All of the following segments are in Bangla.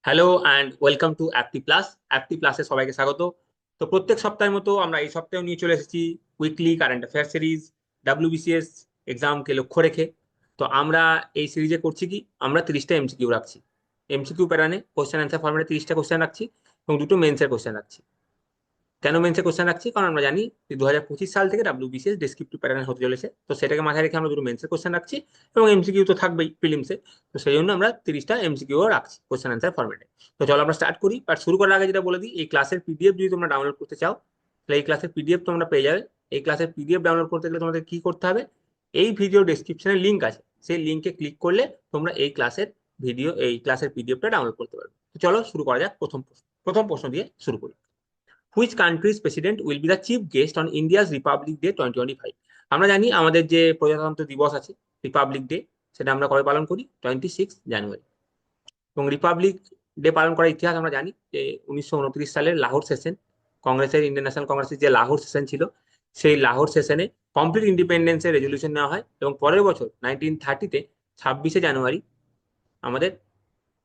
হ্যালো অ্যান্ড ওয়েলকাম টু অ্যাপটি প্লাস। অ্যাপটি প্লাসে সবাইকে স্বাগত। তো প্রত্যেক সপ্তাহের মতো আমরা এই সপ্তাহেও নিয়ে চলে এসেছি weekly current affair series WBCS এক্সামকে লক্ষ্য রেখে। তো আমরা এই সিরিজে করছি কি, আমরা 30টা এমসিকিউ রাখছি। এমসিকিউ প্যাটার্নে কোশ্চেন অ্যান্সার ফর্মেটে 30টা কোশ্চেন রাখছি এবং দুটো মেন্সের কোশ্চেন রাখছি। কেন মেন্সে কোশ্চেন রাখছি? কারণ আমরা জানি যে 2025 সাল থেকে ডাব্লিউবিসিএস ডেসক্রিপটিভ প্যাটার্ন হতে চলেছে, তো সেটাকে মাথায় রেখে আমরা দুটো মেন্সের কোশ্চেন রাখছি এবং এমসিকিউ তো থাকবেই প্রিলিমসে। তো সেই জন্য আমরা 30টা এমসিকিউ রাখছি কোশ্চেন অ্যান্সার ফর্মেটে। তো চলো আমরা স্টার্ট করি। বাট শুরু করার আগে যেটা বলে দিই, এই ক্লাসের পিডিএফ যদি তোমরা ডাউনলোড করতে চাও তাহলে এই ক্লাসের পিডিএফ তোমরা পেয়ে যাবে। এই ক্লাসের পিডিএফ ডাউনলোড করতে গেলে তোমাদের কি করতে হবে, এই ভিডিও ডেসক্রিপশনে লিঙ্ক আছে, সেই লিঙ্কে ক্লিক করলে তোমরা এই ক্লাসের পিডিএফটা ডাউনলোড করতে পারবে। তো চলো শুরু করা যাক। প্রথম প্রশ্ন দিয়ে শুরু করি। Which countries president will be the chief guest on India's Republic day 2025? আমরা জানি আমাদের যে প্রজাতন্ত্র দিবস আছে, রিপাবলিক ডে, সেটা আমরা কবে পালন করি? 26 জানুয়ারি। এবং রিপাবলিক ডে পালন করার ইতিহাস আমরা জানি যে 1929 সালের লাহোর সেশন, ইন্ডিয়ান ন্যাশনাল কংগ্রেসের যে লাহোর সেশন ছিল, সেই লাহোর সেশনে কমপ্লিট ইন্ডিপেন্ডেন্সের রেজলিউশন নেওয়া হয় এবং পরের বছর 1930-তে 26 জানুয়ারি আমাদের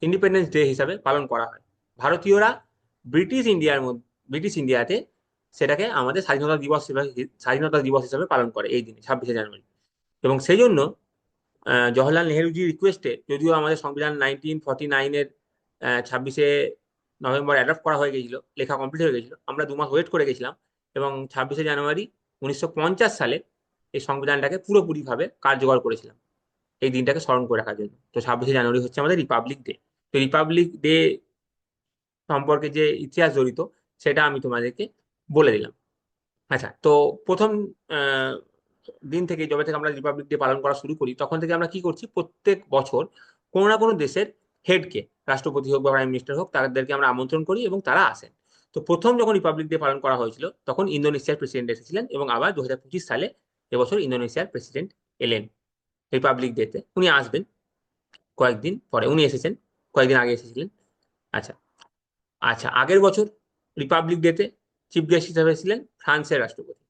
ইন্ডিপেন্ডেন্স ডে হিসাবে পালন করা হয়। ভারতীয়রা ব্রিটিশ ইন্ডিয়াতে সেটাকে আমাদের স্বাধীনতা দিবস হিসাবে পালন করে এই দিনে, 26 জানুয়ারি। এবং সেই জন্য জওহরলাল নেহেরুজির রিকোয়েস্টে, যদিও আমাদের সংবিধান 1949-এর 26 নভেম্বর অ্যাডপ্ট করা হয়ে গেছিল, লেখা কমপ্লিট হয়ে গেছিল, আমরা 2 মাস ওয়েট করে গেছিলাম এবং 26 জানুয়ারি 1950 সালে এই সংবিধানটাকে পুরোপুরিভাবে কার্যকর করেছিলাম এই দিনটাকে স্মরণ করে রাখার জন্য। তো 26 জানুয়ারি হচ্ছে আমাদের রিপাবলিক ডে। তো রিপাবলিক ডে সম্পর্কে যে ইতিহাস জড়িত সেটা আমি তোমাদেরকে বলে দিলাম। আচ্ছা, তো প্রথম আহ, দিন থেকে, যবে থেকে আমরা রিপাবলিক ডে পালন করা শুরু করি, তখন থেকে আমরা কি করছি, প্রত্যেক বছর কোনো না কোনো দেশের হেডকে, রাষ্ট্রপতি হোক বা প্রাইম মিনিস্টার হোক, তাদেরকে আমরা আমন্ত্রণ করি এবং তারা আসেন। তো প্রথম যখন রিপাবলিক ডে পালন করা হয়েছিল তখন ইন্দোনেশিয়ার প্রেসিডেন্ট এসেছিলেন এবং আবার 2025 সালে এবছর ইন্দোনেশিয়ার প্রেসিডেন্ট এলেন রিপাবলিক ডেতে। উনি আসবেন কয়েকদিন পরে, উনি এসেছেন, কয়েকদিন আগে এসেছিলেন। আচ্ছা, আচ্ছা, আগের বছর রিপাবলিক ডেতে চিফ গেস্ট হিসেবে এসেছিলেন ফ্রান্সের রাষ্ট্রপতি।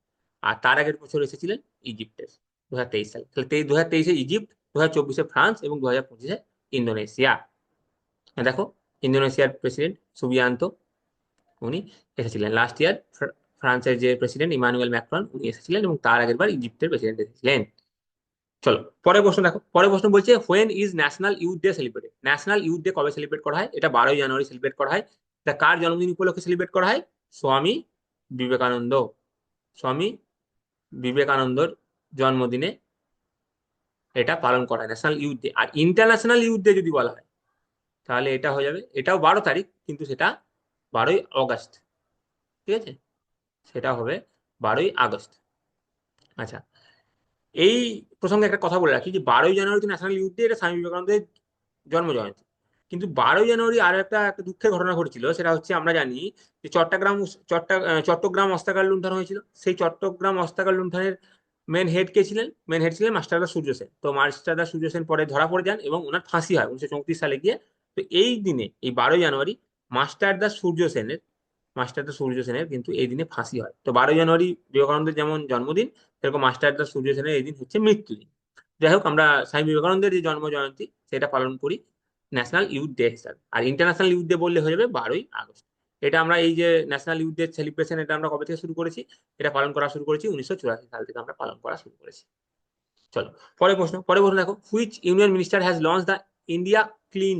আর তার আগের বছর এসেছিলেন ইজিপ্টের, 2023 সালে। তাহলে 2023-এ ইজিপ্ট, 2024-এ ফ্রান্স এবং 2025-এ ইন্দোনেশিয়া। দেখো, ইন্দোনেশিয়ার প্রেসিডেন্ট সুবিয়ান্ত, উনি এসেছিলেন লাস্ট ইয়ার। ফ্রান্সের যে প্রেসিডেন্ট ইমানুয়েল ম্যাক্রন, উনি এসেছিলেন এবং তার আগের বার ইজিপ্টের প্রেসিডেন্ট এসেছিলেন। চলো পরের প্রশ্ন দেখো। পরের প্রশ্ন বলছে, when is national youth day celebrated? National youth day কবে সেলিব্রেট করা হয়? এটা 12ই জানুয়ারি সেলিব্রেট করা হয়। এটা কার জন্মদিন উপলক্ষে সেলিব্রেট করা হয়? স্বামী বিবেকানন্দ। স্বামী বিবেকানন্দর জন্মদিনে এটা পালন করা হয়, ন্যাশনাল ইউথ ডে। আর ইন্টারন্যাশনাল ইউথ ডে যদি বলা হয় তাহলে এটা হয়ে যাবে, এটাও 12 তারিখ, কিন্তু সেটা 12ই আগস্ট। ঠিক আছে, সেটা হবে 12ই আগস্ট। আচ্ছা, এই প্রসঙ্গে একটা কথা বলে রাখি যে 12ই জানুয়ারি তো ন্যাশনাল ইউথ ডে, এটা স্বামী বিবেকানন্দের জন্ম জয়ন্তী। কিন্তু 12ই জানুয়ারি আরো একটা দুঃখের ঘটনা ঘটেছিল, সেটা হচ্ছে আমরা জানি যে চট্টগ্রাম অস্ত্রাগার লুণ্ঠন হয়েছিল। সেই চট্টগ্রাম অস্ত্রাগার লুণ্ঠনের মেন হেড ছিলেন মাস্টারদা সূর্য সেন। তো মাস্টারদা সূর্য সেন পরে ধরা পড়ে যান এবং ওনার ফাঁসি হয় 1934 সালে গিয়ে। তো এই দিনে, এই 12ই জানুয়ারি, মাস্টারদা সূর্য সেনের মাস্টারদা সূর্য সেনের কিন্তু এই দিনে ফাঁসি হয়। তো 12ই জানুয়ারি বিবেকানন্দের যেমন জন্মদিন, সেরকম মাস্টারদা সূর্য সেনের এই দিন হচ্ছে মৃত্যুদিন। যাই হোক, আমরা স্বামী বিবেকানন্দের যে জন্ম জয়ন্তী সেটা পালন করি ন্যাশনাল ইউথ ডে হিসাবে। আর ইন্টারন্যাশনাল ইউথ ডে বললে হয়ে যাবে 12ই আগস্ট। এটা আমরা এই যে ন্যাশনাল ইউথ ডে সেলিব্রেশন, এটা আমরা কবে থেকে শুরু করেছি? এটা পালন করা শুরু করেছি 1984 সাল থেকে আমরা পালন করা শুরু করেছি। চলো পরের প্রশ্ন দেখো। Which union minister has launch the India clean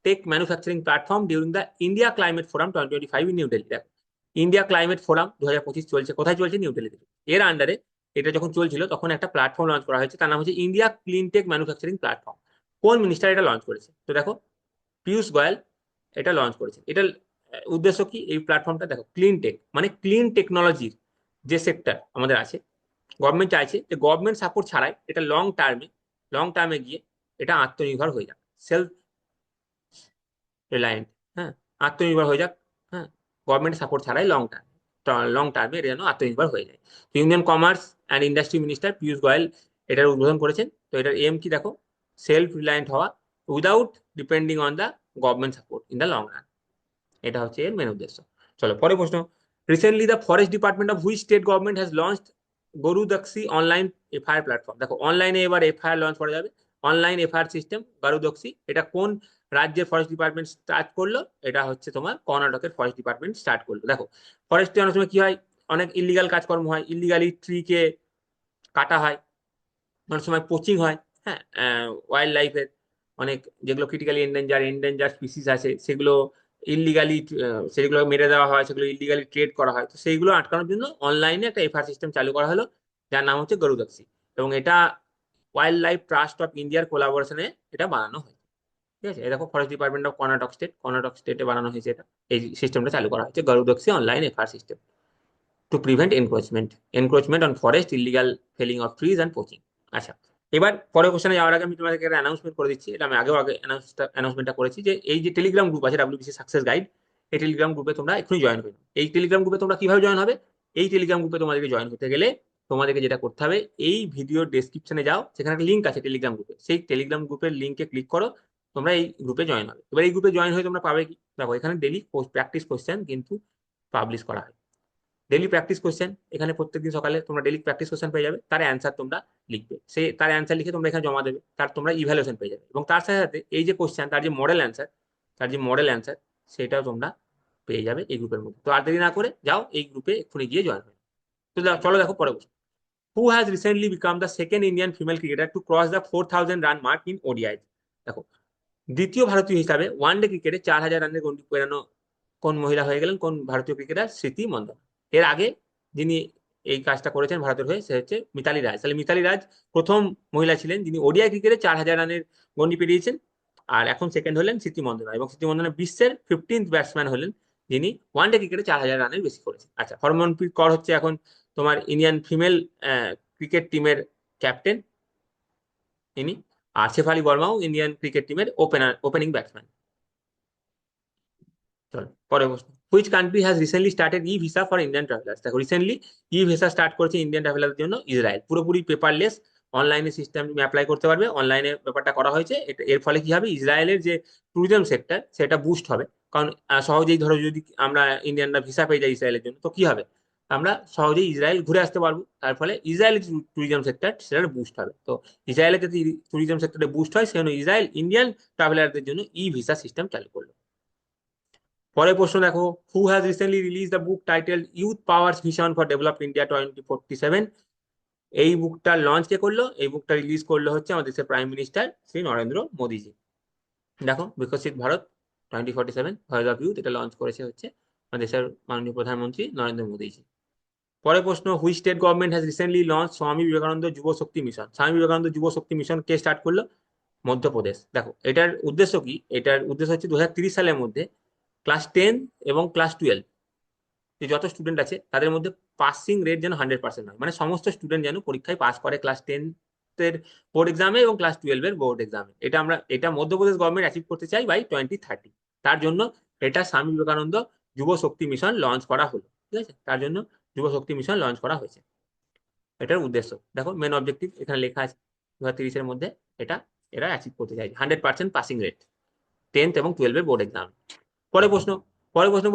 tech manufacturing platform during the India climate forum 2025 in new Delhi? দেখো, ইন্ডিয়া ক্লাইমেট ফোরাম 2025 চলছে, কোথায় চলছে? নিউ দিল্লিতে। এর আন্ডারে এটা যখন চলছিল তখন একটা প্ল্যাটফর্ম লঞ্চ করা হয়েছে, তার নাম হচ্ছে India clean tech manufacturing platform. কোন মিনিস্টার এটা লঞ্চ করেছে? তো দেখো, পীযূষ গোয়েল এটা লঞ্চ করেছে। এটার উদ্দেশ্য কি? এই প্ল্যাটফর্মটা দেখো, ক্লিন টেক মানে ক্লিন টেকনোলজির যে সেক্টর আমাদের আছে, গভর্নমেন্ট চাইছে যে গভর্নমেন্ট সাপোর্ট ছাড়াই এটা লং টার্মে গিয়ে এটা আত্মনির্ভর হয়ে যাক, সেলফ রিলায়েন্ট। হ্যাঁ, আত্মনির্ভর হয়ে যাক। হ্যাঁ, গভর্নমেন্ট সাপোর্ট ছাড়াই লং টার্মে এটা যেন আত্মনির্ভর হয়ে যায়। তো union commerce and industry minister Piyush Goyal এটার উদ্বোধন করেছেন। তো এটার এম কি দেখো, সেলফ রিলায়েন্ট হওয়া without depending on the government support in the long run. এটা হচ্ছে এর মেন উদ্দেশ্য। চলো পরের প্রশ্ন। Recently the forest department of which state government has launched গরু দাক্সি অনলাইন এফআইআর প্ল্যাটফর্ম? দেখো, অনলাইনে এবার এফআইআর লঞ্চ করা যাবে। Online FIR system Garudakshi. এটা কোন রাজ্যের ফরেস্ট ডিপার্টমেন্ট স্টার্ট করলো? এটা হচ্ছে তোমার কর্ণাটকের ফরেস্ট ডিপার্টমেন্ট স্টার্ট করলো। দেখো ফরেস্টে অনেক সময় কি হয়, অনেক ইলিগাল কাজকর্ম হয়, ইলিগালি ট্রিকে কাটা হয়, অনেক সময় পোচিং হয়। হ্যাঁ, ওয়াইল্ড লাইফের অনেক যেগুলো ক্রিটিক্যালি এন্ডেঞ্জার স্পিসিস আছে সেগুলো ইলিগালি, সেগুলো মেরে দেওয়া হয়, সেগুলো ইলিগালি ট্রেড করা হয়। তো সেইগুলো আটকানোর জন্য অনলাইনে একটা এফআইআর সিস্টেম চালু করা হলো, যার নাম হচ্ছে গরুদক্সি। এবং এটা ওয়াইল্ড লাইফ ট্রাস্ট অফ ইন্ডিয়ার কোলাবোরেশনে এটা বানানো হয়। ঠিক আছে, এই দেখো ফরেস্ট ডিপার্টমেন্ট অফ কর্ণাটক স্টেটে বানানো হয়েছে এটা। এই সিস্টেমটা চালু করা হয়েছে Garudakshi online FIR system to prevent encroachment on forest, illegal felling of trees and poaching. আচ্ছা, এবার পরের কোশ্চেনে যাওয়ার আগে আমি তোমাদেরকে একটা অ্যানাউন্সমেন্ট করে দিচ্ছি। এটা আমি আগে অ্যানাউন্সমেন্টটা করেছি যে এই যে টেলিগ্রাম গ্রুপ আছে ডাব্লিউবিসি সাকসেস গাইড, এই টেলিগ্রাম গ্রুপে তোমরা এক্ষুনি জয়েন হয়ে নাও। এই টেলিগ্রাম গ্রুপে তোমরা কিভাবে জয়েন হবে? এই টেলিগ্রাম গ্রুপে তোমাদেরকে জয়েন হতে গেলে তোমাদেরকে যেটা করতে হবে, এই ভিডিওর ডেসক্রিপশনে যাও, সেখানে একটা লিঙ্ক আছে টেলিগ্রাম গ্রুপে, সেই টেলিগ্রাম গ্রুপের লিঙ্কে ক্লিক করো, তোমরা এই গ্রুপে জয়েন হবে। এবার এই গ্রুপে জয়েন হয়ে তোমরা পাবে কি? দেখো এখানে ডেলি প্র্যাকটিস কোশ্চেন কিন্তু পাবলিশ করা হয়। ডেলি প্র্যাকটিস কোশ্চেন, এখানে প্রত্যেকদিন সকালে তোমরা ডেলি প্র্যাকটিস কোশ্চেন পেয়ে যাবে, তার অ্যান্সার তোমরা লিখবে, সেই তার অ্যান্সার লিখে তোমরা এখানে জমা দেবে, তার তোমরা ইভ্যালুয়েশন পেয়ে যাবে। এবং তার সাথে সাথে এই যে কোশ্চেন তার যে মডেল অ্যান্সার সেটাও তোমরা পেয়ে যাবে এই গ্রুপের মধ্যে। তো আর দেরি না করে যাও এই গ্রুপে এক্ষুনি গিয়ে জয়েন হয়ে। তো চলো দেখো পরে বসে, who has recently become the second Indian female cricketer to cross the 4000 run mark in ODI? দেখো দ্বিতীয় ভারতীয় হিসাবে ওয়ানডে ক্রিকেটে 4000 রানের গন্ডি পেরানো কোন মহিলা হয়ে গেলেন, কোন ভারতীয় ক্রিকেটার? স্মৃতি মন্দনা। এর আগে যিনি এই কাজটা করেছেন ভারতের হয়ে সে হচ্ছে মিতালি রাজ। তাহলে মিতালি রাজ প্রথম মহিলা ছিলেন যিনি ওডিআই ক্রিকেটে 4000 রানের গন্ডি পেরিয়েছেন। আর এখন সেকেন্ড হলেন স্মৃতি মন্দনা, এবং স্মৃতি মন্দনা বিশ্বের 15th ব্যাটসম্যান হলেন যিনি ওয়ানডে ক্রিকেটে 4000 রানের বেশি করেছেন। আচ্ছা, হরমনপ্রীত কৌর হচ্ছে এখন তোমার ইন্ডিয়ান ফিমেল ক্রিকেট টিমের ক্যাপ্টেন ইনি। আর শেফালি বর্মাও ইন্ডিয়ান ক্রিকেট টিমের ওপেনিং ব্যাটসম্যান। চলো পরে প্রশ্ন, which country has recently started E visa for Indian travellers? দেখো রিসেন্টলি ই ভিসা স্টার্ট করেছে ইন্ডিয়ান ট্রাভেলারদের জন্য ইসরায়েল, পুরোপুরি পেপারলেস, অনলাইনে সিস্টেম তুমি অ্যাপ্লাই করতে পারবে, অনলাইনে ব্যাপারটা করা হয়েছে। এর ফলে কি হবে, ইসরায়েলের যে ট্যুরিজম সেক্টর সেটা বুস্ট হবে। কারণ সহজেই ধরো যদি আমরা ইন্ডিয়ানরা ভিসা পেয়ে যাই ইসরায়েলের জন্য, তো কি হবে, আমরা সহজেই ইসরায়েল ঘুরে আসতে পারবো, তার ফলে ইসরায়েলের ট্যুরিজম সেক্টর সেটা বুস্ট হবে। তো ইসরায়েলের যদি ট্যুরিজম সেক্টরে বুস্ট হয় সেজন্য ইসরায়েল ইন্ডিয়ান ট্রাভেলারদের জন্য ই ভিসা সিস্টেম চালু করলো। পরের প্রশ্ন দেখো, হু has recently release the book titled youth powers vision for developed India 2047? এই বুকটা লঞ্চ কে করলো? এই বুকটা রিলিজ করলো হচ্ছে আমাদের দেশের প্রাইম মিনিস্টার শ্রী নরেন্দ্র মোদীজি। দেখো বিকশিত ভারত 2047 ভয়েস অফ ইউথ, এটা লঞ্চ করেছে হচ্ছে আমাদের দেশের মাননীয় প্রধানমন্ত্রী নরেন্দ্র মোদীজি। পরের প্রশ্ন, which state government has recently launch Swami Vivekananda যুব শক্তি মিশন? স্বামী বিবেকানন্দ যুব শক্তি মিশন কে স্টার্ট করলো? মধ্যপ্রদেশ। দেখো এটার উদ্দেশ্য কি? এটার উদ্দেশ্য হচ্ছে 2030 সালের মধ্যে ক্লাস 10 এবং ক্লাস 12 যে যত স্টুডেন্ট আছে তাদের মধ্যে পাসিং রেট যেন 100% হয়, মানে সমস্ত স্টুডেন্ট যেন পরীক্ষায় পাস করে ক্লাস 10 এর বোর্ড এক্সামে এবং ক্লাস 12 এর বোর্ড এক্সামে। এটা মধ্যপ্রদেশ গভর্নমেন্ট অ্যাচিভ করতে চাই বাই 2030। তার জন্য এটা স্বামী বিবেকানন্দ যুব শক্তি মিশন লঞ্চ করা হলো। ঠিক আছে, তার জন্য যুব শক্তি মিশন লঞ্চ করা হয়েছে। এটার উদ্দেশ্য দেখো, মেন অবজেক্টিভ এখানে লেখা আছে, 2030-এর মধ্যে এটা এরা অ্যাচিভ করতে চাই 100% পাসিং রেট 10th এবং 12-এর বোর্ড এক্সাম। পরে প্রশ্ন,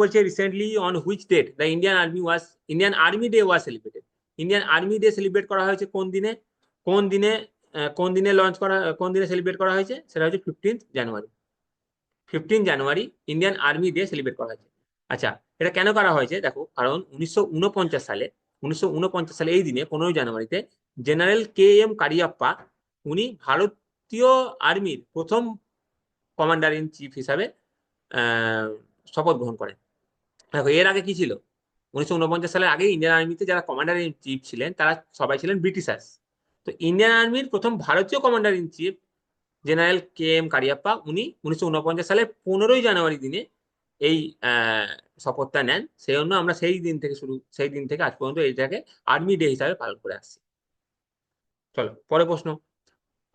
বলছে recently on which date the Indian army day was celebrated? Indian army day celebrate করা হয়েছে কোন দিনে? কোন দিনে কোন দিনে সেলিব্রেট করা হয়েছে? সেটা হচ্ছে 15th জানুয়ারি। 15 জানুয়ারি ইন্ডিয়ান আর্মি ডে সেলিব্রেট করা হয়েছে। আচ্ছা, এটা কেন করা হয়েছে? দেখো কারণ 1949 সালে এই দিনে 15 জানুয়ারিতে জেনারেল KM কারিয়াপ্পা উনি ভারতীয় আর্মির প্রথম কমান্ডার ইন চিফ হিসাবে শপথ গ্রহণ করেন। দেখো এর আগে কি ছিল, 1949 সালের আগে ইন্ডিয়ান আর্মিতে যারা কমান্ডার ইন চিফ ছিলেন তারা সবাই ছিলেন ব্রিটিশার্স। তো ইন্ডিয়ান আর্মির প্রথম ভারতীয় commander in chief general KM Cariappa উনি 1949 সালের 15 জানুয়ারি দিনে এই শপথটা নেন। সেই জন্য আমরা সেই দিন থেকে আজ পর্যন্ত এইটাকে আর্মি ডে হিসাবে পালন করে আসছি। চলো পরে প্রশ্ন,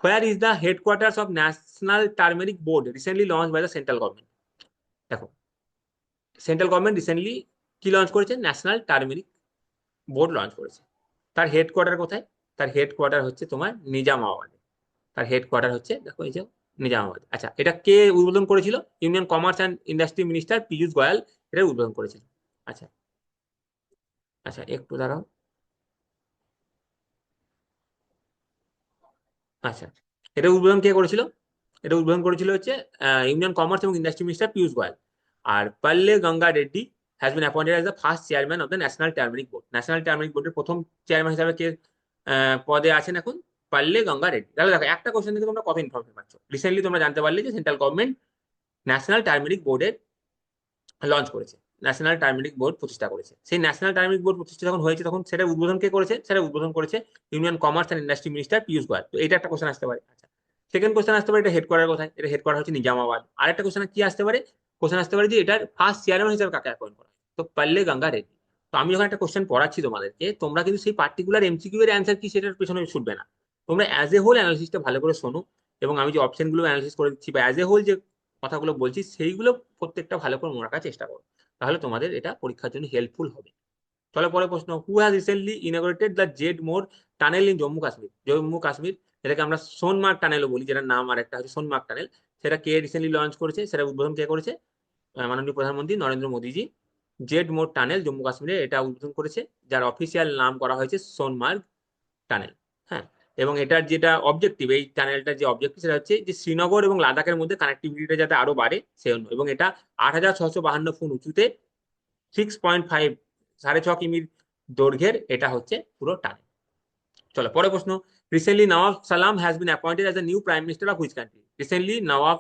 where is the headquarters of national turmeric board recently launch by the central government? দেখো সেন্ট্রাল গভর্নমেন্ট রিসেন্টলি কি লঞ্চ করেছে? ন্যাশনাল টার্মেরিক বোর্ড লঞ্চ করেছে। তার হেডকোয়ার্টার কোথায়? তার হেডকোয়ার্টার হচ্ছে তোমার নিজামাবাদে। তার হেডকোয়ার্টার হচ্ছে দেখো এই যে নিজামাবাদ। আচ্ছা, এটা কে উদ্বোধন করেছিল? Union commerce and industry minister Piyush গোয়াল এটা উদ্বোধন করেছিল। আচ্ছা আচ্ছা, একটু দাঁড়াও। আচ্ছা, এটা উদ্বোধন কে করেছিল? এটা উদ্বোধন করেছিল হচ্ছে ইউনিয়ন কমার্স এবং ইন্ডাস্ট্রি মিনিস্টার পীযূষ গোয়াল। আর Palle Ganga Reddy has been appointed as the first chairman of the national turmeric board. National turmeric বোর্ডের প্রথম চেয়ারম্যান হিসাবে কে পদে আছেন এখন? পাল্লে গঙ্গা রেড্ডি। তাহলে দেখো একটা কোশ্চেন থেকে তোমরা কত ইনফরমেশন পাচ্ছ। রিসেন্টলি তোমরা জানতে পারলে যে সেন্ট্রাল গভর্নমেন্ট ন্যাশনাল টার্মেরিক বোর্ডের লঞ্চ করেছে, ন্যাশনাল টার্মেরিক বোর্ড প্রতিষ্ঠা করেছে। সেই ন্যাশনাল টার্মেরিক বোর্ড প্রতিষ্ঠা যখন হয়েছে তখন সেটা উদ্বোধন কে করেছে? সেটা উদ্বোধন করেছে union commerce and industry minister Piyush গোয়াল। তো এটা একটা কোশ্চেন আসতে পারে। আচ্ছা, সেকেন্ড কোশ্চেন আসতে পারে এটা হেডকোয়ার্টার কোথায়? এটা হেডকোয়ার্টার হচ্ছে নিজামাবাদ। আরেকটা কোশ্চেন কি আসতে পারে? কোশ্চেন আসতে পারে যে এটার ফার্স্ট চেয়ারম্যান হিসেবে কাকে অ্যাপয়েন্ট করা হয়? তো পাল্লে গঙ্গা রেড্ডি। তো আমি যখন একটা কোশ্চেন পড়াচ্ছি তোমাদেরকে, তোমরা কিন্তু সেই পার্টিকুলার এমসিকিউ এর অ্যান্সার কি সেটার পেছনে ছুটবে না। তোমরা অ্যাজ এ হোল অ্যানালিসিসটা ভালো করে শোনো, এবং আমি যে অপশন গুলো অ্যানালিসিস করে দিচ্ছি বা অ্যাজ এ হোল যে কথাগুলো বলছি সেইগুলো প্রত্যেকটা ভালো করে মনে রাখার চেষ্টা করো। তাহলে তোমাদের এটা পরীক্ষার জন্য হেল্পফুল হবে। চলো পরে প্রশ্ন, who has recently inaugurated the Z Morh tunnel in Jammu Kashmir? Jammu Kashmir, যেটাকে আমরা সোনমার্গ টানেলও বলি, যেটার নাম আর একটা হচ্ছে সোনমার্গ টানেল। সেটা কে রিসেন্টলি লঞ্চ করেছে? সেটা উদ্বোধন কে করেছে? মাননীয় প্রধানমন্ত্রী নরেন্দ্র মোদীজি জেড মোর টানেল জম্মু কাশ্মীরে এটা উদ্বোধন করেছে, যার অফিসিয়াল নাম করা হয়েছে সোনমার্গ টানেল। হ্যাঁ, এবং এটার যেটা অবজেক্টিভ, এই টানেলটার যে অবজেক্টিভ সেটা হচ্ছে যে শ্রীনগর এবং লাদাখের মধ্যে কানেক্টিভিটিটা যাতে আরো বাড়ে সেই জন্য। এবং এটা 8,652 ফুট উঁচুতে 6.5, 6.5 কিমির দৈর্ঘ্যের এটা হচ্ছে পুরো টানেল। চলো পরে প্রশ্ন, রিসেন্টলি নওয়াব সালাম has been appointed as the new prime minister of which country? Recently Nawab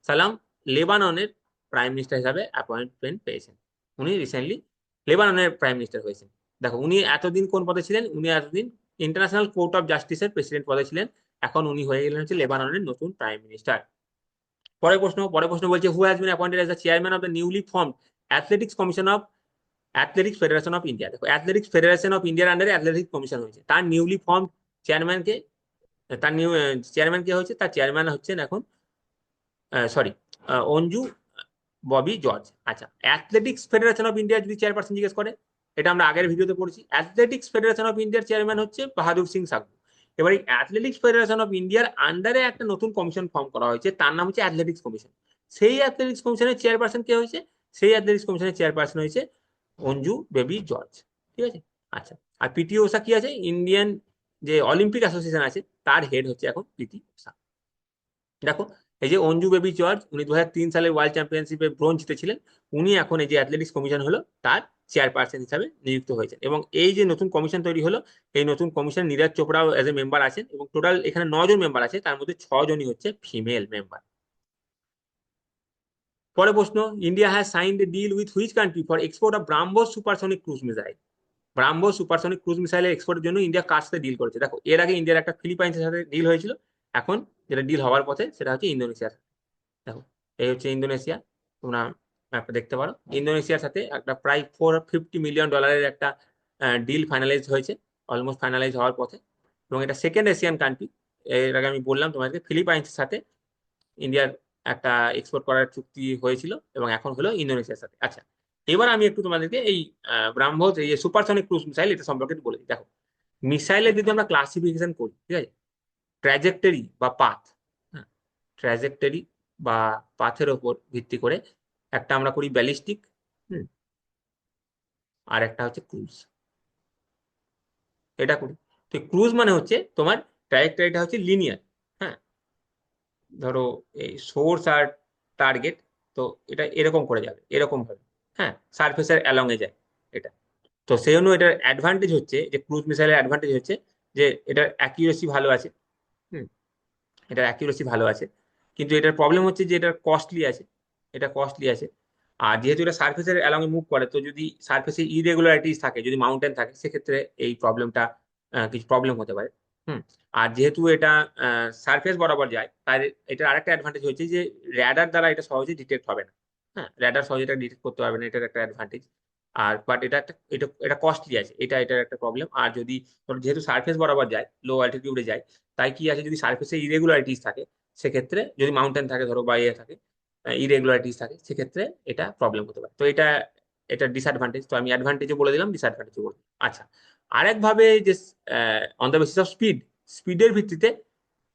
সালাম লেবাননের প্রাইম মিনিস্টার হিসাবে অ্যাপয়েন্টমেন্ট পেয়েছেন। উনি রিসেন্টলি লেবাননের প্রাইম মিনিস্টার হয়েছেন। দেখো উনি এতদিন কোন পদে ছিলেন? উনি এতদিন ইন্টারন্যাশনাল কোর্ট অফ জাস্টিসের প্রেসিডেন্ট পদে ছিলেন। এখন উনি হয়ে গেলেন হচ্ছে লেবাননের নতুন প্রাইম মিনিস্টার। পরে প্রশ্ন বলছে, who has been appointed as the chairman of the newly formed athletics commission of athletics federation of India? দেখো অ্যাথলেটিক্স ফেডারেশন অফ ইন্ডিয়ার আন্ডারে অ্যাথলেটিক্স কমিশন হয়েছে, তার নিউলি ফর্ম চেয়ারম্যানকে, তার নিউ চেয়ারম্যান কে হয়েছে? তার চেয়ারম্যান হচ্ছেন এখন সরি অঞ্জু ববি জর্জ। আচ্ছা, অ্যাথলেটিক্স ফেডারেশন অফ ইন্ডিয়ার যদি চেয়ারপারসন জিজ্ঞেস করে, এটা আমরা আগের ভিডিওতে পড়েছি, অ্যাথলেটিক্স ফেডারেশন অফ ইন্ডিয়ার চেয়ারম্যান হচ্ছে বাহাদুর সিং সাহু। এবার এই অ্যাথলেটিক্স ফেডারেশন অফ ইন্ডিয়ার আন্ডারে একটা নতুন কমিশন ফর্ম করা হয়েছে, তার নাম হচ্ছে অ্যাথলেটিক্স কমিশন। সেই অ্যাথলেটিক্স কমিশনের চেয়ারপারসন কে হয়েছে? সেই অ্যাথলেটিক্স কমিশনের চেয়ারপারসন হয়েছে অঞ্জু বেবি জর্জ। ঠিক আছে। আচ্ছা, আর পিটি ওষা কি আছে? ইন্ডিয়ান যে অলিম্পিক অ্যাসোসিয়েশন আছে তার হেড হচ্ছে এখন পিটি ওষা। দেখো এই যে অঞ্জু বেবি জর্জ, উনি 2003 সালে ওয়ার্ল্ড চ্যাম্পিয়নশিপে ব্রোঞ্জ জিতেছিলেন। উনি এখন এই যে অ্যাথলেটিক্স কমিশন হলো তার চেয়ারপারসন হিসাবে নিযুক্ত হয়েছেন। এবং এই যে নতুন কমিশন তৈরি হলো, এই নতুন কমিশন নীরজ চোপড়াও এজ এ মেম্বার আছেন, এবং টোটাল এখানে 9 জন মেম্বার আছে, তার মধ্যে 6 জনই হচ্ছে ফিমেল মেম্বার। পরে প্রশ্ন, India has signed a deal with which country for export of BrahMos supersonic cruise missile? BrahMos supersonic cruise মিসাইলের এক্সপোর্টের জন্য ইন্ডিয়া কার সাথে ডিল করেছে? দেখো এর আগে ইন্ডিয়ার একটা ফিলিপাইন্সের সাথে ডিল হয়েছিল, এখন যেটা ডিল হওয়ার পথে সেটা হচ্ছে ইন্দোনেশিয়ার সাথে। দেখো এই হচ্ছে ইন্দোনেশিয়া, তোমরা ম্যাপটা দেখতে পারো। ইন্দোনেশিয়ার সাথে একটা প্রায় $450 মিলিয়ন একটা ডিল ফাইনালাইজ হয়েছে, অলমোস্ট ফাইনালাইজ হওয়ার পথে। এবং এটা সেকেন্ড এশিয়ান কান্ট্রি। এর আগে আমি বললাম তোমাদেরকে ফিলিপাইন্সের সাথে ইন্ডিয়ার একটা এক্সপোর্ট করার চুক্তি হয়েছিল, এবং এখন হলো ইন্দোনেশিয়ার সাথে। আচ্ছা, এবার আমি একটু তোমাদেরকে এই ব্রাহ্মোস এই সুপারসনিক ক্রুজ মিসাইল এটা সম্পর্কে একটু বলে দিই। দেখো মিসাইলের যদি আমরা ক্লাসিফিকেশন করি, ঠিক আছে, ট্র্যাজেক্টরি বা পাথ, হ্যাঁ, ট্র্যাজেক্টরি বা পাথের ওপর ভিত্তি করে একটা আমরা করি ব্যালিস্টিক, আর একটা হচ্ছে ক্রুজ, এটা করি। তো ক্রুজ মানে হচ্ছে তোমার ট্র্যাজেক্টরিটা হচ্ছে লিনিয়ার। হ্যাঁ, ধরো এই সোর্স আর টার্গেট, তো এটা এরকম করে যাবে, এরকম ভাবে, হ্যাঁ, সারফেসের অ্যালং এ যায় এটা। তো সেই জন্য এটার অ্যাডভান্টেজ হচ্ছে যে ক্রুজ মিসাইলের অ্যাডভান্টেজ হচ্ছে যে এটার অ্যাকিউরেসি ভালো আছে। হুম, এটার অ্যাকিউরেসি ভালো আছে, কিন্তু এটার প্রবলেম হচ্ছে যে এটা কস্টলি আছে, এটা কস্টলি আছে। আর যেহেতু এটা সার্ফেসের অ্যালং এ মুভ করে, তো যদি সার্ফেসে ইরেগুলারিটিস থাকে, যদি মাউন্টেন থাকে, সেক্ষেত্রে এই প্রবলেমটা কিছু প্রবলেম হতে পারে। হুম, আর যেহেতু এটা সার্ফেস বরাবর যায়, তাই এটার আরেকটা অ্যাডভান্টেজ হচ্ছে যে র্যাডার দ্বারা এটা সহজে ডিটেক্ট হবে না। হ্যাঁ, র্যাডার সহজে এটা ডিটেক্ট করতে পারবে না, এটার একটা অ্যাডভান্টেজ। আর বাট এটা একটা এটা কস্টলি আছে, এটার একটা প্রবলেম। আর যদি যেহেতু সার্ফেস বরাবর যায়, লো অ্যালটিটিউডে যায়, তাই কি আছে, যদি সার্ফেসে ইরেগুলারিটিস থাকে, সেক্ষেত্রে যদি মাউন্টেন থাকে ধরো বা ইয়ে থাকে, ইরেগুলারিটিস থাকে, সেক্ষেত্রে এটা প্রবলেম হতে পারে। তো এটা ডিসঅ্যাডভান্টেজ। তো আমি অ্যাডভান্টেজও বলে দিলাম, ডিসঅ্যাডভান্টেজও বলে দিলাম। আচ্ছা, আরেকভাবে যে অন দ্য বেসিস অফ স্পিডের ভিত্তিতে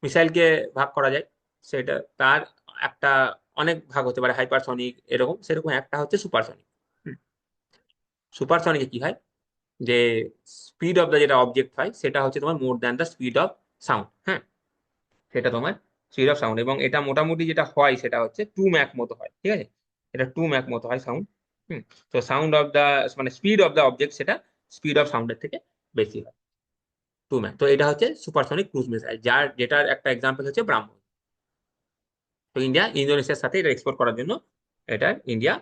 মিসাইলকে ভাগ করা যায়, সেটা তার একটা অনেক ভাগ হতে পারে, হাইপারসনিক এরকম, সেরকম একটা হচ্ছে সুপারসনিক। সুপারসনিকে কি হয়, যে স্পিড অফ দ্য যেটা অবজেক্ট হয় সেটা হচ্ছে তোমার more than the speed of sound. হ্যাঁ, সেটা তোমার স্পিড অফ সাউন্ড, এবং এটা মোটামুটি যেটা হয় সেটা হচ্ছে 2 ম্যাক মতো হয়, ঠিক আছে? এটা 2 ম্যাক মতো হয় সাউন্ড। হুম। তো সাউন্ড অফ দা, মানে স্পিড অফ দা অবজেক্ট সেটা স্পিড অফ সাউন্ডের থেকে বেশি হয়, 2 ম্যাক। তো এটা হচ্ছে সুপারসনিক ক্রুজ মিসাইল, যেটার একটা এক্সাম্পল হচ্ছে ব্রাহ্মণ। তো ইন্ডিয়া ইন্দোনেশিয়ার সাথে এটা এক্সপোর্ট করার জন্য এটা ইন্ডিয়া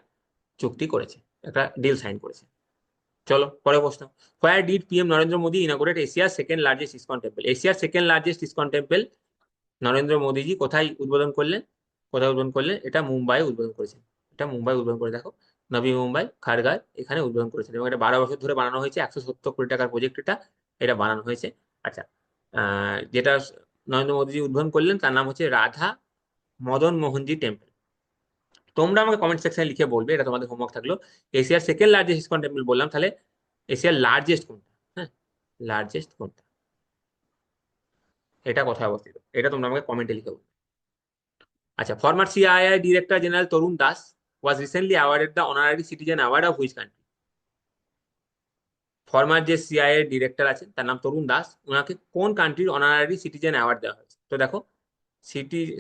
চুক্তি করেছে, একটা ডিল সাইন করেছে। চলো পরের প্রশ্ন। Where did PM Narendra Modi inaugurate এশিয়ার সেকেন্ড লার্জেস্ট ইসকন টেম্পল? এশিয়ার second largest ISKCON temple Narendra Modiji কোথায় উদ্বোধন করলেন? কোথায় উদ্বোধন করলেন? এটা মুম্বাই উদ্বোধন করেছেন। এটা মুম্বাই উদ্বোধন করে দেখো, নবী মুম্বাই খারগায় এখানে উদ্বোধন করেছেন, এবং এটা 12 বছর ধরে বানানো হয়েছে, 170 কোটি টাকার প্রজেক্ট এটা, এটা বানানো হয়েছে। আচ্ছা, যেটা নরেন্দ্র মোদীজি উদ্বোধন করলেন তার নাম হচ্ছে রাধা মদন মোহনজি টেম্পল। তোমরা আমাকে কমেন্ট সেকশনে লিখে বলবে, এটা তোমাদের হোমওয়ার্ক থাকলো। এশিয়ার সেকেন্ড লার্জেস্ট ইসকন টেম্পল বললাম, তাহলে এশিয়ার লার্জেস্ট কোনটা? হ্যাঁ, লার্জেস্ট কোনটা, এটা কোথায় অবস্থিত, এটা তোমরা আমাকে কমেন্টে লিখে বলবে। আচ্ছা, former CII director general Tarun Das was recently awarded the honorary citizen award of which country? Former যে সিআইআই ডিরেক্টর আছেন তার নাম তরুণ দাস, ওনাকে কোন কান্ট্রির অনারারি সিটিজেন অ্যাওয়ার্ড দেওয়া হয়েছে? তো দেখো,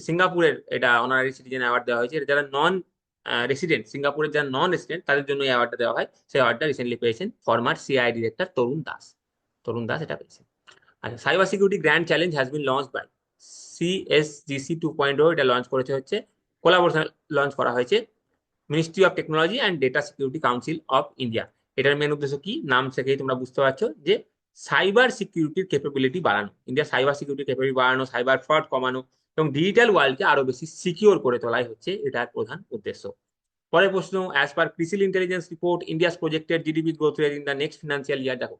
সিঙ্গাপুরের এটা অনারারি সিটিজেন অ্যাওয়ার্ড দেওয়া হয়েছে। যারা নন রেসিডেন্ট, সিঙ্গাপুরের যারা নন রেসিডেন্ট তাদের জন্য এই অ্যাওয়ার্ডটা দেওয়া হয়। সেই অ্যাওয়ার্ডটা রিসেন্টলি পেয়েছেন former CI director Tarun Das. Tarun Das এটা পেয়েছেন। আচ্ছা, cyber security grand challenge has been launch by CSGC 2.0, এটা লঞ্চ করেছে হচ্ছে কোলাবোরেশন, লঞ্চ করা হয়েছে ministry of technology and data security council of India. এটার মেন উদ্দেশ্য কি? নাম থেকেই তোমরা বুঝতে পারছো যে সাইবার সিকিউরিটির ক্যাপাবিলিটি বাড়ানো, ইন্ডিয়া সাইবার সিকিউরিটি ক্যাপাবিলিটি বাড়ানো, সাইবার ফ্রড কমানো এবং ডিজিটাল ওয়ার্ল্ডকে আরো বেশি সিকিউর করে তোলাই হচ্ছে এটার প্রধান উদ্দেশ্য। পরের প্রশ্ন, as per CRISIL intelligence report India's projected GDP growth rate in the next financial year. দেখো,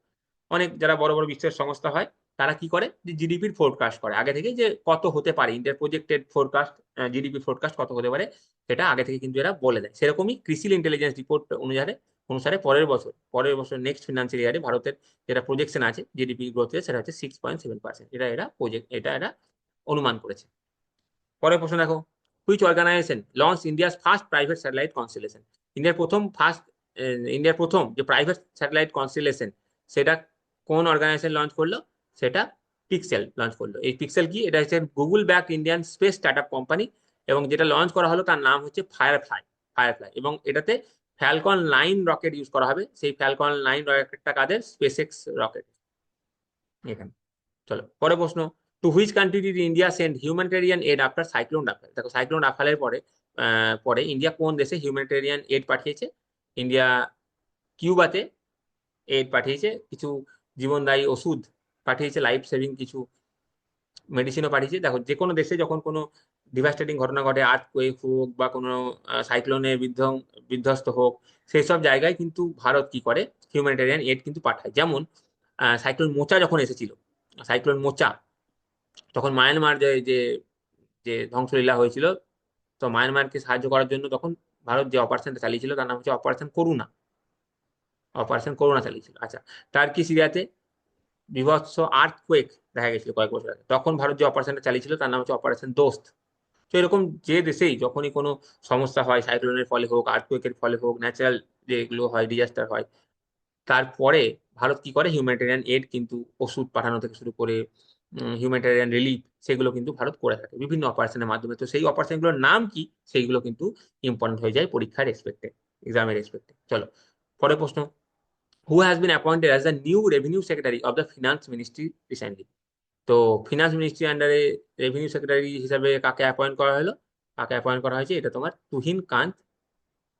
অনেক যারা বড় বড় বিশ্বের সংস্থা হয় তারা কি করে, যে জিডিপির ফোরকাস্ট করে আগে থেকে, যে কত হতে পারে ইন্ডিয়ার প্রজেক্টেড ফোরকাস্ট, জিডিপি ফোরকাস্ট কত হতে পারে সেটা আগে থেকে কিন্তু এরা বলে দেয়। সেরকমই ক্রিসিল ইন্টেলিজেন্স রিপোর্ট অনুসারে অনুসারে পরের বছর নেক্সট ফিনান্সিয়াল ইয়ারে ভারতের যেটা প্রজেকশন আছে জিডিপি গ্রোথ রেট, সেটা হচ্ছে 6.7%। এটা এরা অনুমান করেছে। পরের প্রশ্ন দেখো, which organisation launch India's first private satellite constellation? ইন্ডিয়ার প্রথম যে প্রাইভেট স্যাটেলাইট কনস্টেলেশন, সেটা কোন অর্গানাইজেশন লঞ্চ করলো? সেটা পিক্সেল লঞ্চ করলো। এই পিক্সেল কি? এটা হচ্ছে Google back Indian space startup company, এবং যেটা লঞ্চ করা হলো তার নাম হচ্ছে ফায়ারফ্লাই। এবং এটাতে ফ্যালকন 9 রকেট ইউজ করা হবে। সেই ফ্যালকন 9 রকেটটা কাদের? SpaceX rocket. এখানে চলো পরে প্রশ্ন, to which country did India send humanitarian aid after cyclone Rafal? দেখো, সাইক্লোন রাফালের পরে ইন্ডিয়া কোন দেশে হিউম্যানিটেরিয়ান এড পাঠিয়েছে? ইন্ডিয়া কিউবাতে এড পাঠিয়েছে, কিছু জীবনদায়ী ওষুধ পাঠিয়েছে, লাইফ সেভিং কিছু মেডিসিনও পাঠিয়েছে। দেখো, যে কোনো দেশে যখন কোনো ডিভাস্টেটিং ঘটনা ঘটে, আর্থকোয়েক হোক বা কোনো সাইক্লোনে বিধ্বস্ত হোক, সেই সব জায়গায় কিন্তু ভারত কি করে, হিউম্যানিটেরিয়ান এড কিন্তু পাঠায়। যেমন সাইক্লোন মোচা যখন এসেছিল, সাইক্লোন মোচা তখন মায়ানমার যে যে যে ধ্বংসলীলা হয়েছিল, তো মায়ানমারকে সাহায্য করার জন্য তখন ভারত যে অপারেশনটা চালিয়েছিল তার নাম হচ্ছে অপারেশন করুণা চালিয়েছিল। আচ্ছা, টার্কি সিরিয়াতে বিভৎস আর্থকোয়েক দেখা গেছিল কয়েক বছর আগে, তখন ভারত যে অপারেশনটা চালিয়েছিল তার নাম হচ্ছে অপারেশন দোস্ত। তো এরকম যে দেশেই যখনই কোনো সমস্যা হয়, সাইক্লোনের ফলে হোক, আর্থকোয়েকের ফলে হোক, ন্যাচারাল যেগুলো হয়, ডিজাস্টার হয়, তারপরে ভারত কি করে, হিউম্যানিটেরিয়ান এড কিন্তু ওষুধ পাঠানো থেকে শুরু করে হিউম্যানিটেরিয়ান রিলিফ, সেগুলো কিন্তু ভারত করে থাকে বিভিন্ন অপারেশনের মাধ্যমে। তো সেই অপারেশনগুলোর নাম কি, সেইগুলো কিন্তু ইম্পর্টেন্ট হয়ে যায় পরীক্ষার রেসপেক্টে, এক্সামের রেসপেক্টে। চলো পরের প্রশ্ন, who has been appointed as the new revenue secretary of the finance ministry recently? তো ফিনান্স মিনিস্ট্রি আন্ডারে রেভিনিউ সেক্রেটারি হিসাবে কাকে অ্যাপয়েন্ট করা হলো? কাকে অ্যাপয়েন্ট করা হয়েছে? এটা তোমার তুহিন কান্ত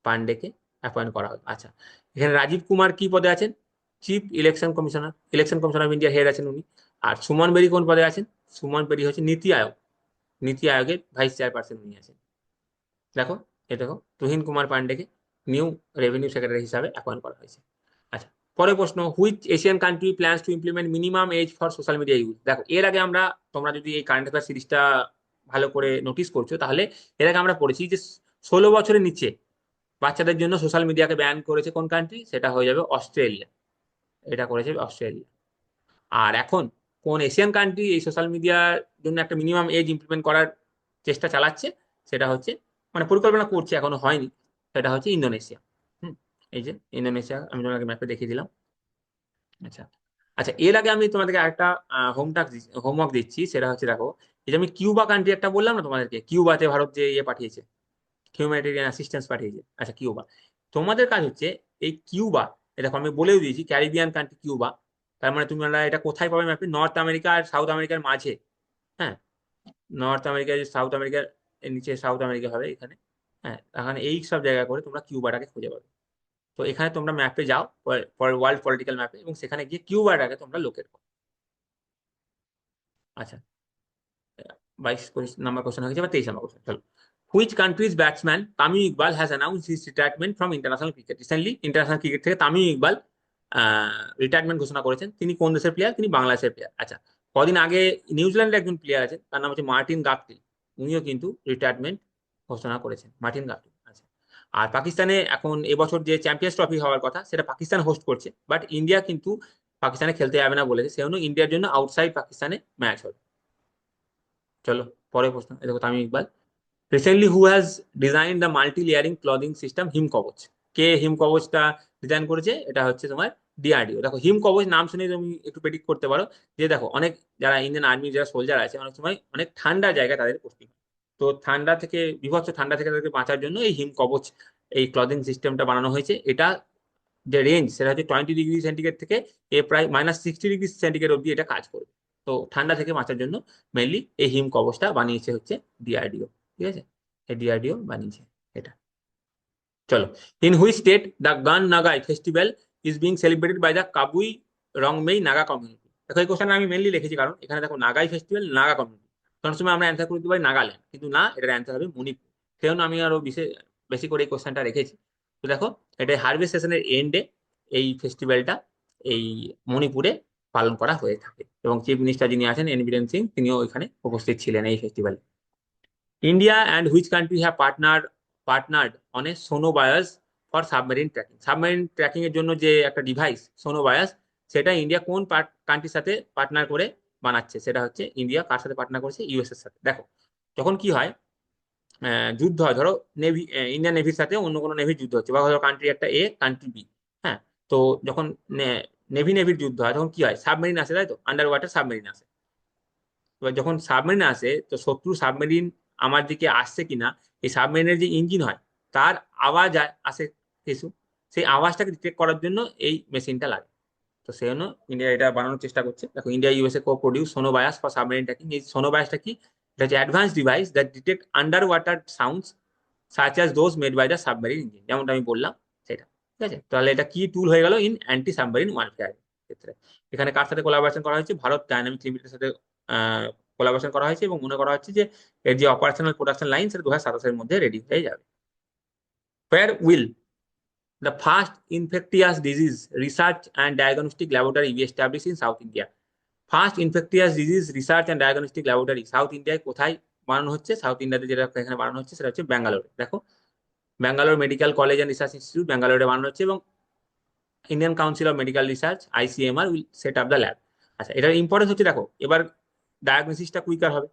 পান্ডেকে অ্যাপয়েন্ট করা হলো। আচ্ছা, এখানে রাজীব কুমার কি পদে আছেন? Chief election commissioner of India head আছেন উনি। আর সুমন বেরি কোন পদে আছেন? সুমন বেরি হচ্ছে নীতি আয়োগের ভাইস চেয়ারপারসন উনি আছেন। দেখো, দেখো, তুহিন কুমার পান্ডেকে নিউ রেভিনিউ সেক্রেটারি হিসাবে অ্যাপয়েন্ট করা হয়েছে। আচ্ছা, পরের প্রশ্ন, which Asian country plans to implement minimum age for social media use? দেখো, এর আগে তোমরা যদি এই কারেন্ট অ্যাফেয়ার সিরিজটা ভালো করে নোটিস করছো, তাহলে এর আগে আমরা পড়েছি যে 16 বছরের নিচে বাচ্চাদের জন্য সোশ্যাল মিডিয়াকে ব্যান করেছে কোন কান্ট্রি? সেটা হয়ে যাবে অস্ট্রেলিয়া। এটা করেছে অস্ট্রেলিয়া। আর এখন কোন এশিয়ান কান্ট্রি এই সোশ্যাল মিডিয়ার জন্য একটা মিনিমাম এজ ইমপ্লিমেন্ট করার চেষ্টা চালাচ্ছে? সেটা হচ্ছে, মানে পরিকল্পনা করছে, এখনো হয়নি, সেটা হচ্ছে ইন্দোনেশিয়া। হুম, এই যে ইন্দোনেশিয়া আমি তোমাকে ম্যাপে দেখিয়ে দিলাম। আচ্ছা, আচ্ছা, এর আগে আমি তোমাদেরকে আরেকটা হোমওয়ার্ক দিচ্ছি, সেটা হচ্ছে দেখো, এই যে আমি কিউবা কান্ট্রি একটা বললাম না তোমাদেরকে, কিউবাতে ভারত যে ইয়ে পাঠিয়েছে, হিউম্যানিটেরিয়ান অ্যাসিস্ট্যান্স পাঠিয়েছে, আচ্ছা কিউবা, তোমাদের কাজ হচ্ছে এই কিউবা, এটা দেখো আমি বলেও দিয়েছি ক্যারিবিয়ান কান্ট্রি কিউবা, তার মানে তুমি এটা কোথায় পাবে ম্যাপে, নর্থ আমেরিকা আর সাউথ আমেরিকার মাঝে। হ্যাঁ, নর্থ আমেরিকা, সাউথ আমেরিকার নিচে সাউথ আমেরিকা হবে এখানে। হ্যাঁ, এখানে এই সব জায়গা করে তোমরা কিউবাটাকে খুঁজে পাবে। তো এখানে তোমরা ম্যাপে যাও, ওয়ার্ল্ড পলিটিক্যাল ম্যাপে, এবং সেখানে গিয়ে কিউবাটাকে তোমরা লোকেট করো। আচ্ছা, 22 নম্বর কোশ্চেন হয়ে গেছে, এবার 23 নম্বর কোশ্চেন চলো। Which countries batsman Tamim Iqbal has announce his retirement from international cricket? Recently international cricket থেকে তামিম ইকবাল রিটায়ারমেন্ট ঘোষণা করেছেন। তিনি কোন দেশের প্লেয়ার? তিনি বাংলাদেশের প্লেয়ার। আচ্ছা, কদিন আগে নিউজিল্যান্ডের একজন প্লেয়ার আছেন, তার নাম হচ্ছে মার্টিন গাপটিল, উনিও কিন্তু রিটায়ারমেন্ট ঘোষণা করেছেন, মার্টিন গাপটিল। আচ্ছা, আর পাকিস্তানে এখন এবছর যে চ্যাম্পিয়ন্স ট্রফি হওয়ার কথা সেটা পাকিস্তান হোস্ট করছে, বাট ইন্ডিয়া কিন্তু পাকিস্তানে খেলতে যাবে না বলেছে, সেজন্য ইন্ডিয়ার জন্য আউটসাইড পাকিস্তানে ম্যাচ হবে। চলো পরের প্রশ্ন, এই দেখো Tamim Iqbal, recently who has design the multi layering clothing system Him Kavach? কে হিম কবচটা ডিজাইন করেছে? এটা হচ্ছে তোমার ডিআরডিও। দেখো হিম কবচ নাম শুনে তুমি একটু প্রেডিক্ট করতে পারো যে দেখো অনেক যারা ইন্ডিয়ান আর্মি যারা সোলজার আছে অনেক সময় অনেক ঠান্ডা জায়গায় তাদের পোস্টিং হয়। তো ঠান্ডা থেকে, বিভৎস ঠান্ডা থেকে তাদেরকে বাঁচার জন্য এই হিম কবচ, এই ক্লদিং সিস্টেমটা বানানো হয়েছে। এটা যে রেঞ্জ সেটা হচ্ছে 20 ডিগ্রি সেন্টিগ্রেড থেকে প্রায় -60 ডিগ্রি সেন্টিগ্রেড অব্দি এটা কাজ করবে। তো ঠান্ডা থেকে বাঁচার জন্য মেনলি এই হিম কবচটা বানিয়েছে হচ্ছে ডিআরডিও। ঠিক আছে, এই ডিআরডিও বানিয়েছে এটা। চলো, in which state the Gaan Ngai festival is being celebrated by the Kabui Rongmei Naga community? দেখো এই কোশ্চেন আমি মেনলি লিখেছি কারণ এখানে দেখো নাগাই ফেস্টিভ্যাল, নাগা কমিউনিটি, তখন সময় আমরা অ্যান্সার করে দিতে পারি নাগাল্যান্ড, কিন্তু না, এটার অ্যান্সার হবে মণিপুর। সেজন্য আমি আরো বিশেষ বেশি করে এই কোশ্চেনটা রেখেছি। তো দেখো, এটা হারভেস্ট সেশনের এন্ডে এই ফেস্টিভ্যালটা এই মণিপুরে পালন করা হয়ে থাকে, এবং চিফ মিনিস্টার যিনি আছেন এন বীরেন সিং, তিনিও এখানে উপস্থিত ছিলেন এই ফেস্টিভ্যালে। India and which country have partnered on a sonobuoys for submarine tracking? Submarine tracking এর জন্য যে একটা ডিভাইস সোনোবায়াস, সেটা ইন্ডিয়া কোন কান্ট্রির সাথে পার্টনার করে বানাচ্ছে? সেটা হচ্ছে ইন্ডিয়া কার সাথে পার্টনার করেছে? ইউএস এর সাথে। দেখো, যখন কি হয়, যুদ্ধ হয়, ধরো নেভি, ইন্ডিয়ান নেভির সাথে অন্য কোনো নেভির যুদ্ধ হচ্ছে, বা ধরো কান্ট্রি একটা এ, কান্ট্রি বি। হ্যাঁ, তো যখন নেভি নেভির যুদ্ধ হয় তখন কি হয়? সাবমেরিন আসে, তাই তো, আন্ডার ওয়াটার সাবমেরিন আসে। এবার যখন সাবমেরিন আসে, তো শত্রু সাবমেরিন আমার দিকে আসছে কিনা, এই সাবমেরিনের যে ইঞ্জিন হয় তার আওয়াজ আসে কিছু, সেই আওয়াজটাকে ডিটেক্ট করার জন্য এই মেশিনটা লাগে। তো সেই জন্য ইন্ডিয়া এটা বানানোর চেষ্টা করছে। দেখো, India USA co produce sonobuoys for submarine tracking. এই সোনোবায়াসটা কি? এটা হচ্ছে advance device that detect under water sounds such as those made by the submarine engine, যেমনটা আমি বললাম সেটা। ঠিক আছে, তাহলে এটা কি টুল হয়ে গেল ইন অ্যান্টি সাবমেরিন ওয়ারফেয়ার ক্ষেত্রে। এখানে কার সাথে কোলাবোরেশন করা হয়েছে? ভারত ডায়নামিক লিমিটেডের সাথে কোলাবোরেশন করা হয়েছে, এবং মনে করা হচ্ছে যে এর যে অপারেশনাল প্রোডাকশন লাইন সেটা 2027-এর মধ্যে রেডি হয়ে যাবে। Where will the first infectious disease research and diagnostic laboratory be established in South India? First infectious disease research and diagnostic laboratory south ইন্ডিয়ায় কোথায় বানানো হচ্ছে? সাউথ ইন্ডিয়াতে যেটা এখানে বানানো হচ্ছে সেটা হচ্ছে ব্যাঙ্গালোরে। দেখো, Bangalore medical college and research institute ব্যাঙ্গালোরে বানানো হচ্ছে, এবং Indian council of medical research ICMR will set up the lab. আচ্ছা, এটার ইম্পর্টেন্স হচ্ছে, দেখো এবার ডায়াগনোসিসটা কুইকার হবে,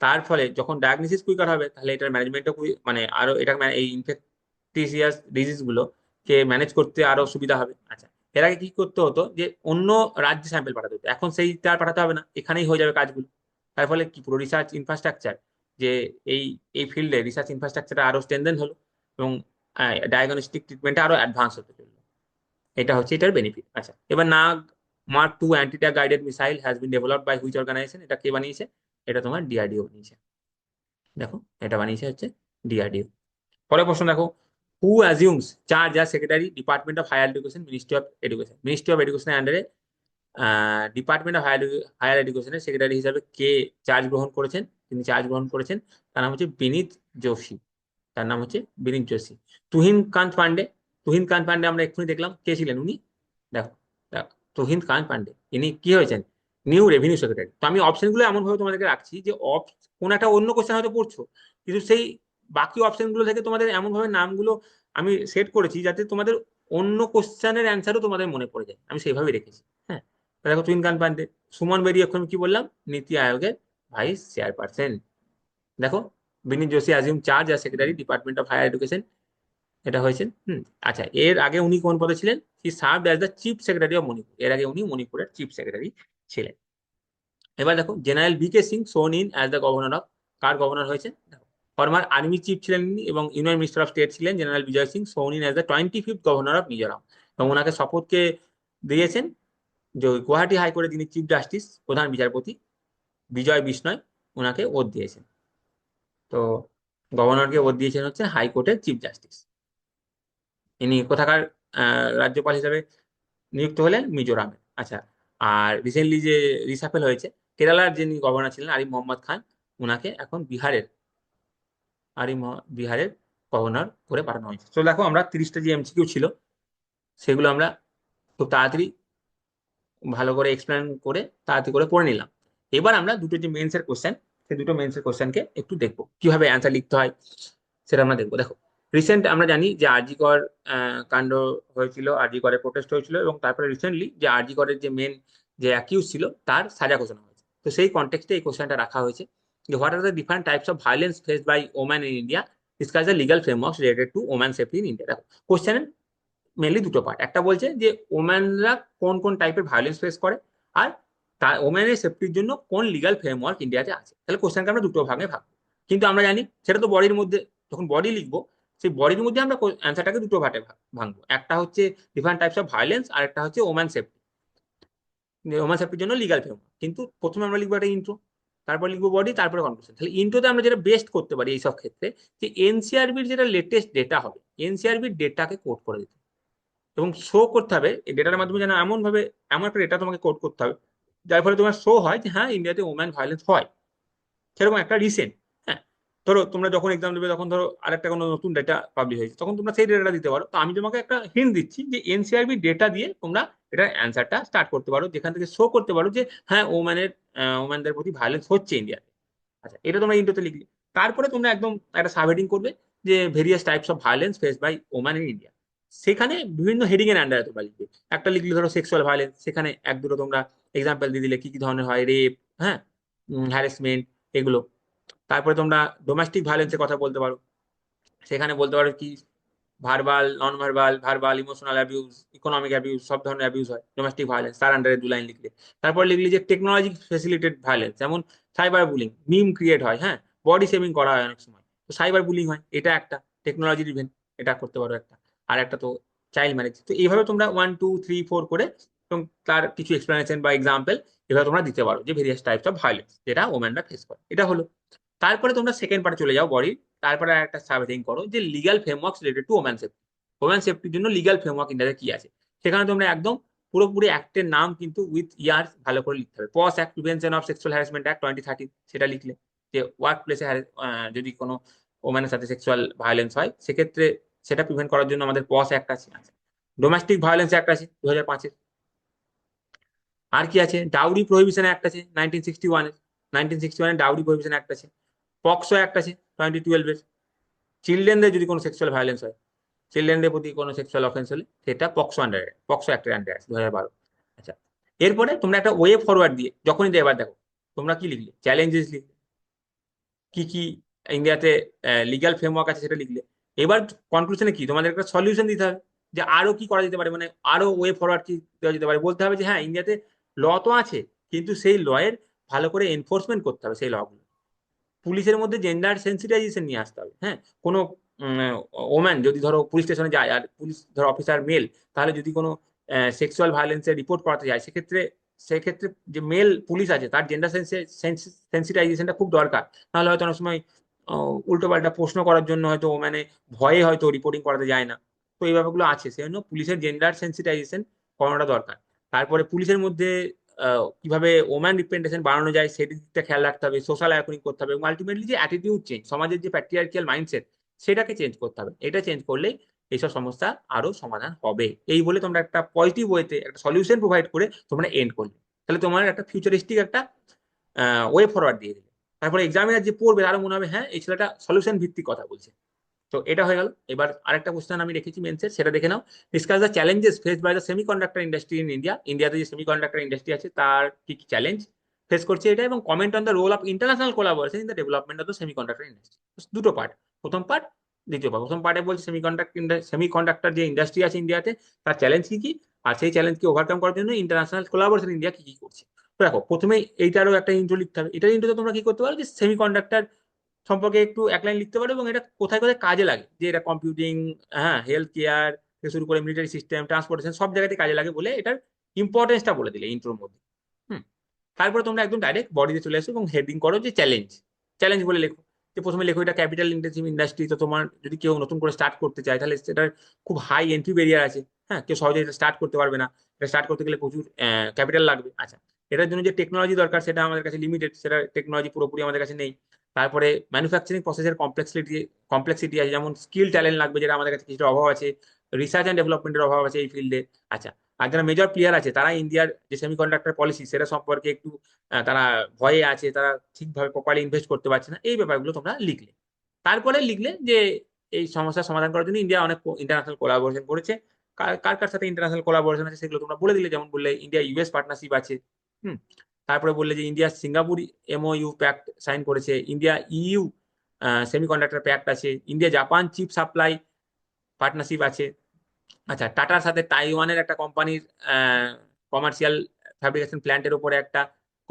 তার ফলে যখন ডায়াগনোসিস কুইকার হবে তাহলে এটার ম্যানেজমেন্টও মানে আরো এটা এই ইনফেকটিসিয়াস ডিজিজ গুলোকে ম্যানেজ করতে আরো সুবিধা হবে। আচ্ছা, এর আগে কি করতে হতো যে অন্য রাজ্যে স্যাম্পেল পাঠাতে হতো, এখন সেইটা আর পাঠাতে হবে না, এখানেই হয়ে যাবে কাজগুলো। তার ফলে কি পুরো রিসার্চ ইনফ্রাস্ট্রাকচার, যে এই এই ফিল্ডে রিসার্চ ইনফ্রাস্ট্রাকচারটা আরো স্ট্রেনদেন হলো, এবং ডায়াগনস্টিক ট্রিটমেন্টটা আরো অ্যাডভান্স হতে চললো। এটা হচ্ছে এটার বেনিফিট। আচ্ছা, এবার Nag mark 2 anti tank guided missile has been developed by which organisation? এটা কে বানিয়েছে? এটা তোমার ডিআরডিও বানিয়েছে। দেখো, এটা বানিয়েছে হচ্ছে ডিআরডিও। পরের প্রশ্ন দেখো, who assumes charge as secretary department of higher education ministry of education? Ministry of এডুকেশনের আন্ডারে ডিপার্টমেন্ট অফ হায়ার এডুকেশনের সেক্রেটারি হিসাবে কে চার্জ গ্রহণ করেছেন? তিনি চার্জ গ্রহণ করেছেন, তার নাম হচ্ছে বিনীত যোশী। তার নাম হচ্ছে বিনীত যোশী। তুহিন কান্ত পান্ডে, তুহিন কান্ত পান্ডে আমরা এক্ষুনি দেখলাম কে ছিলেন উনি। দেখো, তুহিন কান্ত পান্ডে ইনি কি হয়েছেন? New revenue secretary. তো আমি অপশন গুলো এমন ভাবে তোমাদেরকে রাখছি যে কোন একটা অন্য কোশ্চেন হয়তো পড়ছো, কিন্তু সেই বাকি অপশন গুলো থেকে তোমাদের এমন ভাবে নামগুলো আমি সেট করেছি যাতে তোমাদের অন্য কোশ্চেনের অ্যান্সারও তোমাদের মনে পড়ে যায়, আমি সেইভাবে রেখেছি। হ্যাঁ, দেখো তুহিন কান্ত পান্ডে। সুমন বেরি, এখন কি বললাম, নীতি আয়োগের ভাইস চেয়ারপারসন। দেখো, Vineet Joshi assume charge as secretary department of higher education, এটা হয়েছে। আচ্ছা, এর আগে উনি কোন পদে ছিলেন? He served as the chief secretary of Manipur. এর আগে উনি মণিপুরের চিফ সেক্রেটারি ছিলেন। এবার দেখো, general V K Singh sworn in as the governor of, কার গভর্নর হয়েছে দেখো, ফর্মার আর্মি চিফ ছিলেন ইনি এবং ইউনিয়ন মিনিস্টার অফ স্টেট ছিলেন general Vijay Singh sworn in as the 25th governor of Mizoram. এবং ওনাকে শপথকে দিয়েছেন যে গুয়াহাটি হাইকোর্টের যিনি চিফ জাস্টিস প্রধান বিচারপতি বিজয় বিষ্ণয়, ওনাকে ওথ দিয়েছেন। তো গভর্নরকে ওথ দিয়েছেন হচ্ছে হাইকোর্টের চিফ জাস্টিস। ইনি কোথাকার রাজ্যপাল হিসেবে নিযুক্ত হলেন মিজোরামের। আচ্ছা, আর রিসেন্টলি যে রিসাফেল হয়েছে, কেরালার যিনি গভর্নর ছিলেন আরিফ মোহাম্মদ খান, ওনাকে এখন বিহারের গভর্নর করে পাঠানো হয়েছে। তো দেখো, আমরা 30টা যে এমসিকিউ ছিল সেগুলো আমরা খুব তাড়াতাড়ি ভালো করে এক্সপ্লেন করে তাড়াতাড়ি করে পড়ে নিলাম। এবার আমরা দুটো যে মেন্সের কোশ্চেন, সেই দুটো মেন্সের কোশ্চেনকে একটু দেখবো কিভাবে অ্যান্সার লিখতে হয়, সেটা আমরা দেখবো। দেখো, রিসেন্ট আমরা জানি যে আরজি কর কাণ্ড হয়েছিল, আরজি করে প্রোটেস্ট হয়েছিল, এবং তারপরে রিসেন্টলি যে আরজি করের যে মেন যে অ্যাকিউজ ছিল তার সাজা ঘোষণা হয়েছে। তো সেই কনটেক্সটে এই কোশ্চেনটা রাখা হয়েছে যে what are the different types of violence faced by woman in India, discuss the legal frameworks related to woman safety in India. দেখো, কোশ্চেনের মেনলি দুটো পার্ট, একটা বলছে যে ওম্যানরা কোন কোন টাইপের ভায়োলেন্স ফেস করে, আর তার ওম্যানের সেফটির জন্য কোন লিগাল ফ্রেমওয়ার্ক ইন্ডিয়াতে আছে। তাহলে কোশ্চেনকে আমরা দুটো ভাগে ভাগ, কিন্তু আমরা জানি সেটা তো বডির মধ্যে, যখন বডি লিখবো সেই বডির মধ্যে আমরা অ্যান্সারটাকে দুটো ভাগে ভাঙবো, একটা হচ্ছে ডিফারেন্ট টাইপস অফ ভায়োলেন্স আর একটা হচ্ছে ওম্যান সেফটি, ওম্যান সেফটির জন্য লিগাল ফ্রেমওয়ার্ক। কিন্তু প্রথমে আমরা লিখবো একটা ইন্ট্রো, তারপর লিখবো বডি, তারপরে কনক্লুশন। তাহলে ইন্ট্রোতে আমরা যেটা বেস্ট করতে পারি এইসব ক্ষেত্রে, যে এনসিআরবির যেটা লেটেস্ট ডেটা হবে, এনসিআরবির ডেটাকে কোট করে দিতে এবং শো করতে হবে এই ডেটার মাধ্যমে, যেন এমন ভাবে এমন একটা ডেটা তোমাকে কোড করতে হবে যার ফলে তোমার শো হয় যে হ্যাঁ ইন্ডিয়াতে ওম্যান ভায়োলেন্স হয়, সেরকম একটা রিসেন্ট। হ্যাঁ, ধরো তোমরা যখন এক্সাম দেবে তখন ধরো আরেকটা কোনো নতুন ডেটা পাবলিশ হয়েছে, তখন তোমরা সেই ডেটাটা দিতে পারো। তো আমি তোমাকে একটা হিন্ট দিচ্ছি যে এনসিআরবি ডেটা দিয়ে তোমরা এটার অ্যান্সারটা স্টার্ট করতে পারো, যেখান থেকে শো করতে পারো যে হ্যাঁ ওম্যানদের প্রতি ভায়োলেন্স হচ্ছে ইন্ডিয়াতে। আচ্ছা, এটা তোমরা ইন্ডোতে লিখলে, তারপরে তোমরা একদম একটা সাবহেডিং করবে যে various types of violence face by woman in India. সেখানে বিভিন্ন হেডিং এর আন্ডারে তোমরা লিখবে। একটা লিখলে ধরো সেক্সুয়াল ভায়োলেন্স, সেখানে এক দুটো তোমরা এক্সাম্পল দিয়ে দিলে কি কি ধরনের হয়, রেপ, হ্যাঁ, হ্যারাসমেন্ট, এগুলো। তারপরে তোমরা ডোমেস্টিক ভায়োলেন্সের কথা বলতে পারো, সেখানে বলতে পারো কি verbal, non verbal, verbal, emotional abuse, economic abuse, সব ধরনের অ্যাবিউজ হয় ডোমেস্টিক ভায়োলেন্স, তার আন্ডারে 2 লাইন লিখলে। তারপর লিখলি যে টেকনোলজি ফেসিলিটেড ভায়োলেন্স, যেমন সাইবার বুলিং, মিম ক্রিয়েট হয়, হ্যাঁ, বডি শেমিং করা হয় অনেক সময়, তো সাইবার বুলিং হয়, এটা একটা টেকনোলজি ড্রিভেন, এটা করতে পারো একটা। আর একটা তো চাইল্ড ম্যারেজ। তো এইভাবে তোমরা 1 2 3 4 করে এবং তার কিছু এক্সপ্লেনেশন বা এক্সাম্পল এভাবে তোমরা দিতে পারো যে ভেরিয়াস টাইপস অফ ভায়োলেন্স যেটা ওমেনরা ফেস করে। এটা হলো। তারপরে তোমরা সেকেন্ড পার্টে চলে যাও বডি, তারপরে একটা সাবহেডিং করো যে legal frameworks related to woman safety, woman সেফটির জন্য লিগাল ফ্রেমওয়ার্ক ইন্ডিয়াতে কি আছে। সেখানে তোমরা একদম পুরোপুরি অ্যাক্টের নাম কিন্তু উইথ ইয়ার্স ভালো করে লিখতে হবে। POSH act, prevention of sexual harassment act 2013, সেটা লিখলে যে ওয়ার্ক প্লেসে যদি কোনো ওম্যানের সাথে সেক্সুয়াল ভায়োলেন্স হয় সেক্ষেত্রে সেটা প্রিভেন্ট করার জন্য আমাদের পস অ্যাক্ট আছে। ডোমেস্টিক ভায়োলেন্স অ্যাক্ট আছে 2005-এর। আর কি আছে, ডাউরি প্রহিবিশন অ্যাক্ট আছে 1961-এর, 1961-এর ডাউরি প্রহিবিশন অ্যাক্ট আছে। পক্সো অ্যাক্ট আছে 2012-এর, চিলড্রেনদের যদি কোনো সেক্সুয়াল ভায়োলেন্স হয়, চিলড্রেনদের প্রতি কোনো সেক্সুয়াল অফেন্স হলে সেটা পক্সো আন্ডারে, পক্সো অ্যাক্টের আন্ডারে আছে 2012। আচ্ছা, এরপরে তোমরা একটা ওয়ে ফরওয়ার্ড দিয়ে যখনই এবার দেখো তোমরা কি লিখলে, চ্যালেঞ্জেস লিখলে, কি কি ইন্ডিয়াতে লিগাল ফ্রেমওয়ার্ক আছে সেটা লিখলে। এবার কনক্লুশনে কি তোমাদের একটা সলিউশন দিতে হবে যে আরো কি করা যেতে পারে, মানে আরো ওয়ে ফরওয়ার্ড কি দেওয়া যেতে পারে। বলতে হবে যে হ্যাঁ ইন্ডিয়াতে ল তো আছে, কিন্তু সেই ল এর ভালো করে এনফোর্সমেন্ট করতে হবে সেই লগুলো। পুলিশের মধ্যে জেন্ডার সেন্সিটাইজেশন নিয়ে আসতে হবে। হ্যাঁ, কোনো ওম্যান যদি ধরো পুলিশ স্টেশনে যায় আর পুলিশ ধরো অফিসার মেল, তাহলে যদি কোনো সেক্সুয়াল ভায়োলেন্সের রিপোর্ট করাতে যায় সেক্ষেত্রে সেক্ষেত্রে যে মেল পুলিশ আছে তার জেন্ডার সেন্সিটাইজেশনটা খুব দরকার। নাহলে হয়তো অনেক সময় উল্টো পাল্টা প্রশ্ন করার জন্য হয়তো মানে ভয়ে হয়তো রিপোর্টিং করাতে যায় না। তো এই ব্যাপারগুলো আছে, সেই জন্য পুলিশের জেন্ডার সেন্সিটাইজেশন করানোটা দরকার। তারপরে পুলিশের মধ্যে কিভাবে ওম্যান রিপ্রেজেন্টেশন বাড়ানো যায় সেদিকটা খেয়াল রাখতে হবে, সোশ্যাল অ্যাওয়ারনেস করতে হবে, এবং আলটিমেটলি যে অ্যাটিটিউড চেঞ্জ, সমাজের যে প্যাট্রিয়ার্কিয়াল মাইন্ডসেট সেটাকে চেঞ্জ করতে হবে। এটা চেঞ্জ করলেই এইসব সমস্যা আরো সমাধান হবে। এই বলে তোমরা একটা পজিটিভ ওয়েতে একটা সলিউশন প্রোভাইড করে তোমরা এন্ড করলে, তাহলে তোমার একটা ফিউচারিস্টিক একটা ওয়ে ফরওয়ার্ড দিয়ে দিলে। তারপরে এক্সামিনার যে পড়বে তারও মনে হবে হ্যাঁ এই ছেলেটা সলিউশন ভিত্তিক কথা বলছে। তো এটা হয়ে গেল। এবার আরেকটা কোশ্চেন আমি রেখেছি মেন্সের, সেটা দেখে নাও। Discuss the challenges faced by the semiconductor industry in India, ইন্ডিয়াতে যে সেমিকন্ডাক্টর ইন্ডাস্ট্রি আছে তার কি কি চ্যালেঞ্জ ফেস করছে এটা, এবং comment on the role of international collaboration in the development of the semiconductor industry. দুটো পার্ট, প্রথম পার্ট দ্বিতীয় পার্ট। প্রথম পার্টে বলছে সেমিকন্ডাক্টর যে ইন্ডাস্ট্রি আছে ইন্ডিয়াতে তার চ্যালেঞ্জ কি কি, আর সেই চ্যালেঞ্জকে ওভারকাম করার জন্য ইন্টারন্যাশনাল কোলাবোরেশন ইন্ডিয়া কি কি করছে। তো দেখো প্রথমে এইটারও একটা ইন্ট্রো লিখতে হবে। এটার ইন্ট্রোতে তোমরা কি করতে পারো, যে সেমিকন্ডাক্টর সম্পর্কে একটু এক লাইন লিখতে পারো, এবং এটা কোথায় কোথায় কাজে লাগে, যে এটা কম্পিউটিং, হ্যাঁ, হেলথ কেয়ার থেকে শুরু করে মিলিটারি সিস্টেম, ট্রান্সপোর্টেশন, সব জায়গাতে কাজে লাগে বলে এটার ইম্পর্টেন্সটা বলে দিলে ইন্ট্রোর মধ্যে। হুম। তারপরে তোমরা একদম ডাইরেক্ট বডিতে চলে আসো এবং হেডিং করো যে চ্যালেঞ্জ। চ্যালেঞ্জ বলে লেখো, যে প্রথমে লেখো এটা ক্যাপিটাল ইন্টেন্সিভ ইন্ডাস্ট্রি। তো তোমার যদি কেউ নতুন করে স্টার্ট করতে চায় তাহলে সেটার খুব হাই এন্ট্রি ব্যারিয়ার আছে। হ্যাঁ, কেউ সহজে এটা স্টার্ট করতে পারবে না, এটা স্টার্ট করতে গেলে প্রচুর ক্যাপিটাল লাগবে। আচ্ছা, এটার জন্য যে টেকনোলজি দরকার সেটা আমাদের কাছে লিমিটেড, সেটা টেকনোলজি পুরোপুরি আমাদের কাছে নেই। তারপরে ম্যানুফ্যাকচারিং প্রসেসের কমপ্লেক্সিটি আছে, যেমন স্কিল ট্যালেন্ট লাগবে, যেটা আমাদের কাছে কিছুটা অভাব আছে। রিসার্চ অ্যান্ড ডেভেলপমেন্টের অভাব আছে এই ফিল্ডে। আচ্ছা, আর যারা মেজর প্লেয়ার আছে তারা ইন্ডিয়ার যে সেমিকন্ডাক্টর পলিসি সেটা সম্পর্কে একটু তারা ভয়ে আছে, তারা ঠিকভাবে প্রপারলি ইনভেস্ট করতে পারছে না, এই ব্যাপারগুলো তোমরা লিখলে। তারপরে লিখলে যে এই সমস্যার সমাধান করার জন্য ইন্ডিয়া অনেক ইন্টারন্যাশনাল কোলাবোরেশন করেছে। কার কার কার সাথে ইন্টারন্যাশনাল কোলাবোরেশন আছে সেগুলো তোমরা বলে দিলে, যেমন বললে ইন্ডিয়া ইউএস পার্টনারশিপ আছে। হুম। তারপরে বললে যে India Singapore MOU pact sign করেছে, ইন্ডিয়া ইইউ সেমিকন্ডাক্টর প্যাক্ট আছে, India Japan chip supply partnership আছে। আচ্ছা, টাটার সাথে তাইওয়ানের একটা কোম্পানির কমার্শিয়াল ফ্যাব্রিকেশন প্ল্যান্টের উপরে একটা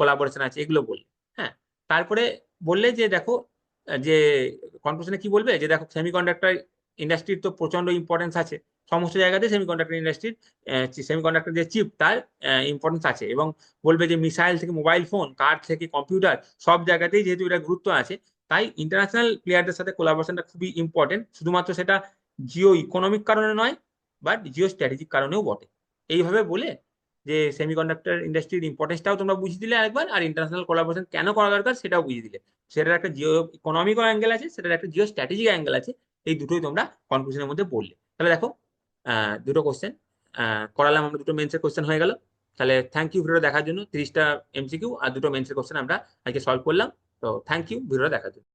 কোলাবোরেশন আছে, এগুলো বললে। হ্যাঁ। তারপরে বললে যে দেখো, যে কনক্লুশনে কি বলবে, যে দেখো সেমিকন্ডাক্টর ইন্ডাস্ট্রির তো প্রচন্ড ইম্পর্টেন্স আছে, সমস্ত জায়গাতে সেমিকন্ডাক্টর ইন্ডাস্ট্রির সেমিকন্ডাক্টর যে চিপ তার ইম্পর্টেন্স আছে। এবং বলবে যে মিসাইল থেকে মোবাইল ফোন, কার থেকে কম্পিউটার, সব জায়গাতেই যেহেতু এটা গুরুত্ব আছে, তাই ইন্টারন্যাশনাল প্লেয়ারদের সাথে কোলাবোরেশনটা খুবই ইম্পর্টেন্ট। শুধুমাত্র সেটা জিও ইকোনমিক কারণে নয়, বাট জিও স্ট্র্যাটেজিক কারণেও বটে। এইভাবে বলে যে সেমিকন্ডাক্টর ইন্ডাস্ট্রির ইম্পর্টেন্সটাও তোমরা বুঝিয়ে দিলে একবার, আর ইন্টারন্যাশনাল কোলাবোরেশন কেন করা দরকার সেটাও বুঝিয়ে দিলে। সেটার একটা জিও ইকোনমিক অ্যাঙ্গেল আছে, সেটার একটা জিও স্ট্র্যাটেজিক অ্যাঙ্গেল আছে। এই দুটোই তোমরা কনক্লুশনের মধ্যে বললে। তাহলে দেখো, দুটো কোশ্চেন করালাম আমরা, দুটো মেন্সের কোশ্চেন হয়ে গেল। তাহলে থ্যাংক ইউ ভিডিওটা দেখার জন্য। 30টা এমসিকিউ আর দুটো মেন্সের কোশ্চেন আমরা আজকে সলভ করলাম। তো থ্যাংক ইউ ভিডিওটা দেখার জন্য।